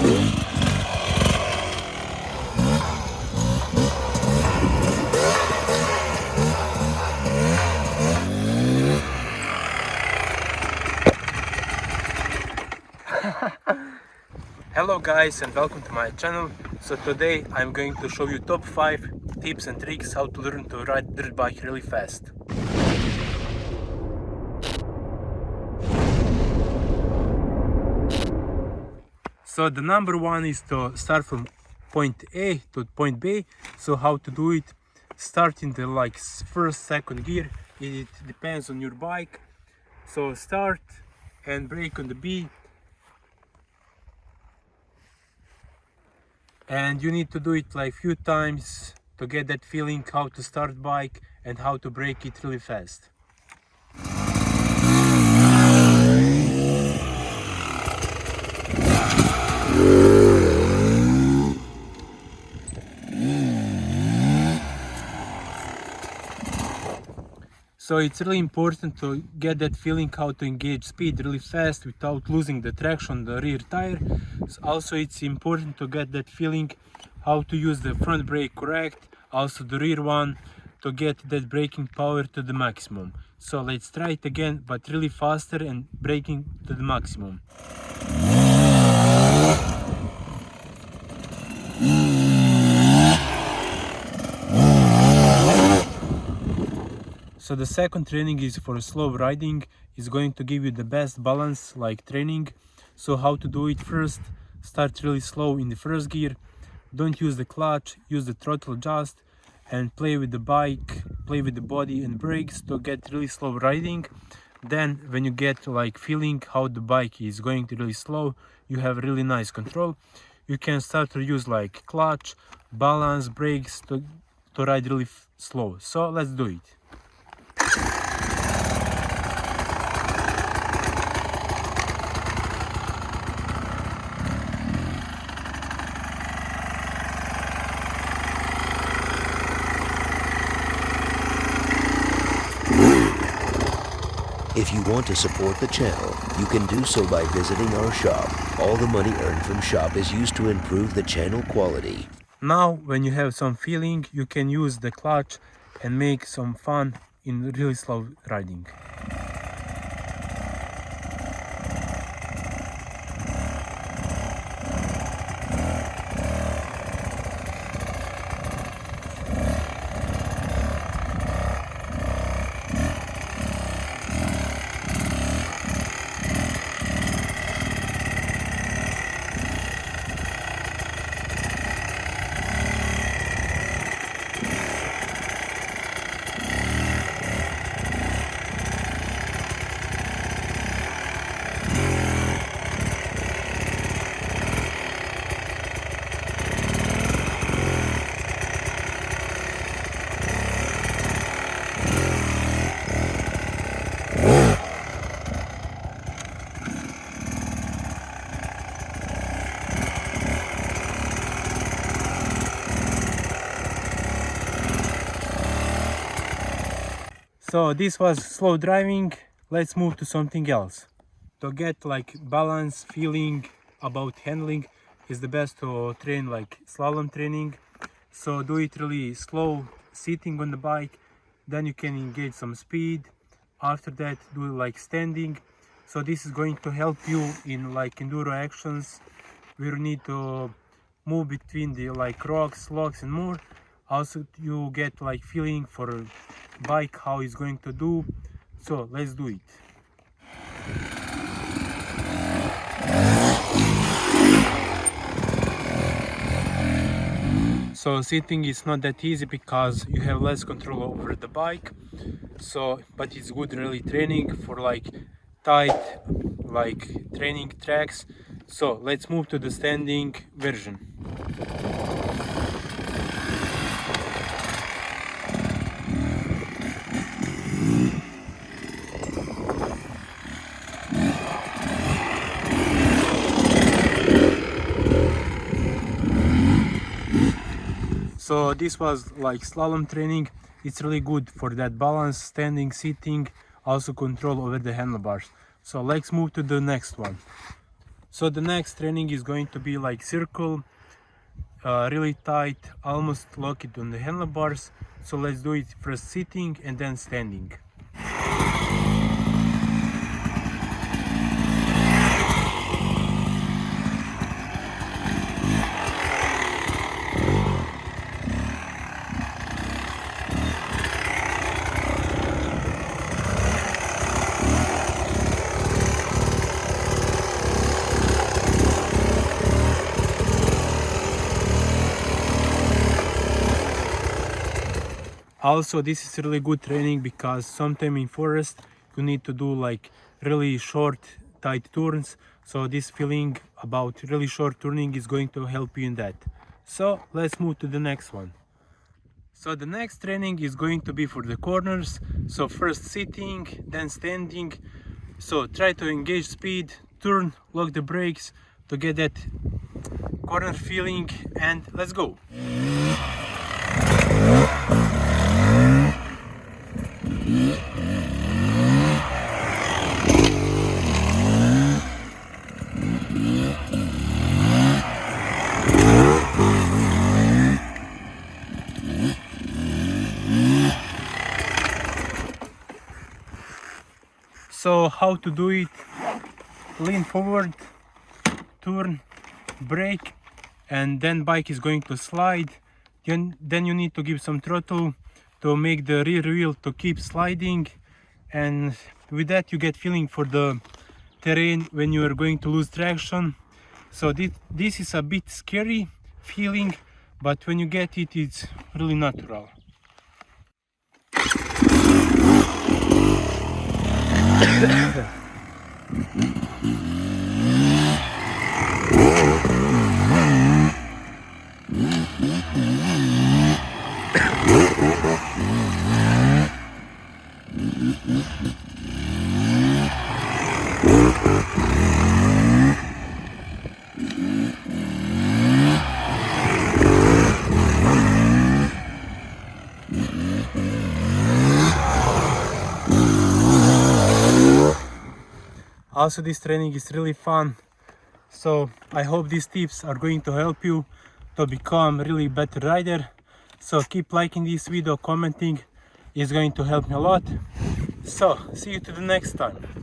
Hello guys and welcome to my channel. So today I'm going to show you top 5 tips and tricks how to learn to ride dirt bike really fast. So the number one is to start from point A to point B. So how to do it? Start in the first, second gear. It depends on your bike. So start and brake on the B. And you need to do it like few times to get that feeling how to start bike and how to brake it really fast. So it's really important to get that feeling how to engage speed really fast without losing the traction on the rear tire. So also it's important to get that feeling how to use the front brake correct, also the rear one, to get that braking power to the maximum. So let's try it again, but really faster and braking to the maximum. So the second training is for slow riding. It's going to give you the best balance like training. So how to do it? First, start really slow in the first gear. Don't use the clutch, use the throttle just, and play with the bike, play with the body and brakes to get really slow riding. Then when you get feeling how the bike is going to really slow, you have really nice control. You can start to use clutch, balance, brakes to ride really slow. So let's do it. If you want to support the channel, you can do so by visiting our shop. All the money earned from shop is used to improve the channel quality. Now, when you have some feeling, you can use the clutch and make some fun in really slow riding. So this was slow driving. Let's move to something else. To get balance feeling about handling is the best to train slalom training. So do it really slow sitting on the bike, then you can engage some speed. After that do standing. So this is going to help you in enduro actions where you need to move between the rocks, logs and more. Also you get feeling for bike how it's going to do. So let's do it. So sitting is not that easy because you have less control over the bike. So but it's good really training for tight training tracks. So let's move to the standing version. So this was slalom training. It's really good for that balance, standing, sitting, also control over the handlebars. So let's move to the next one. So the next training is going to be like circle, really tight, almost lock it on the handlebars. So let's do it first sitting and then standing. Also, this is really good training because sometimes in forest you need to do like really short, tight turns. So this feeling about really short turning is going to help you in that. So let's move to the next one. So the next training is going to be for the corners. So first sitting, then standing. So try to engage speed, turn, lock the brakes to get that corner feeling, and let's go. So how to do it? Lean forward, turn, brake, and then bike is going to slide. Then you need to give some throttle to make the rear wheel to keep sliding, and with that you get feeling for the terrain when you are going to lose traction. So this is a bit scary feeling, but when you get it, it's really natural. Also, this training is really fun, so I hope these tips are going to help you to become really better rider. So keep liking this video, commenting is going to help me a lot. So see you to the next time.